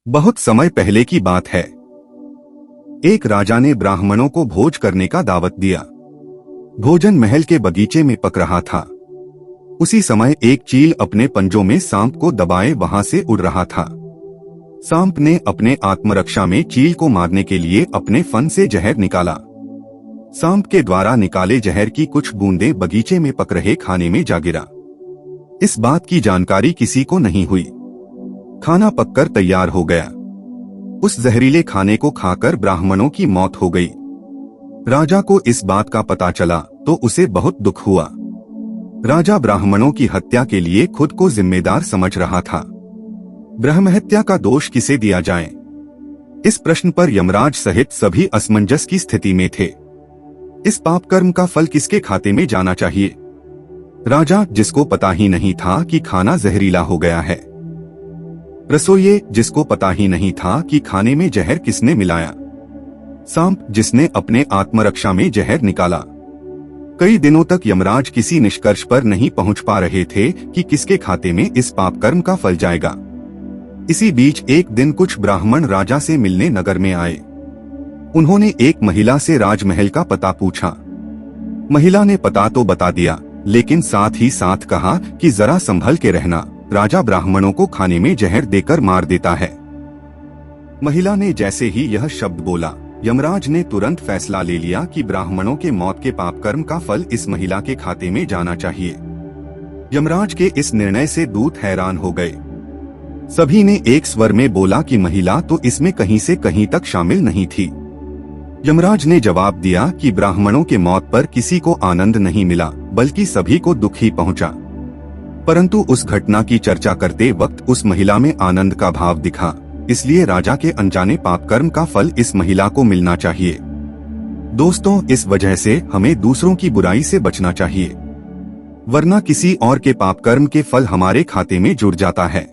बहुत समय पहले की बात है। एक राजा ने ब्राह्मणों को भोज करने का दावत दिया। भोजन महल के बगीचे में पक रहा था। उसी समय एक चील अपने पंजों में सांप को दबाए वहां से उड़ रहा था। सांप ने अपने आत्मरक्षा में चील को मारने के लिए अपने फन से जहर निकाला। सांप के द्वारा निकाले जहर की कुछ बूंदें बगीचे में पक रहे खाने में जा गिरा। इस बात की जानकारी किसी को नहीं हुई। खाना पककर तैयार हो गया। उस जहरीले खाने को खाकर ब्राह्मणों की मौत हो गई। राजा को इस बात का पता चला तो उसे बहुत दुख हुआ। राजा ब्राह्मणों की हत्या के लिए खुद को जिम्मेदार समझ रहा था। ब्रह्महत्या का दोष किसे दिया जाए, इस प्रश्न पर यमराज सहित सभी असमंजस की स्थिति में थे। इस पाप कर्म का फल किसके खाते में जाना चाहिए? राजा, जिसको पता ही नहीं था कि खाना जहरीला हो गया है। रसोइये, जिसको पता ही नहीं था कि खाने में जहर किसने मिलाया। सांप, जिसने अपने आत्मरक्षा में जहर निकाला। कई दिनों तक यमराज किसी निष्कर्ष पर नहीं पहुंच पा रहे थे कि किसके खाते में इस पाप कर्म का फल जाएगा। इसी बीच एक दिन कुछ ब्राह्मण राजा से मिलने नगर में आए। उन्होंने एक महिला से राजमहल का पता पूछा। महिला ने पता तो बता दिया, लेकिन साथ ही साथ कहा कि जरा संभल के रहना, राजा ब्राह्मणों को खाने में जहर देकर मार देता है। महिला ने जैसे ही यह शब्द बोला, यमराज ने तुरंत फैसला ले लिया कि ब्राह्मणों के मौत के पाप कर्म का फल इस महिला के खाते में जाना चाहिए। यमराज के इस निर्णय से दूत हैरान हो गए। सभी ने एक स्वर में बोला कि महिला तो इसमें कहीं से कहीं तक शामिल नहीं थी। यमराज ने जवाब दिया कि ब्राह्मणों के मौत पर किसी को आनंद नहीं मिला, बल्कि सभी को दुख ही पहुंचा। परंतु उस घटना की चर्चा करते वक्त उस महिला में आनंद का भाव दिखा, इसलिए राजा के अनजाने पाप कर्म का फल इस महिला को मिलना चाहिए। दोस्तों, इस वजह से हमें दूसरों की बुराई से बचना चाहिए, वरना किसी और के पाप कर्म के फल हमारे खाते में जुड़ जाता है।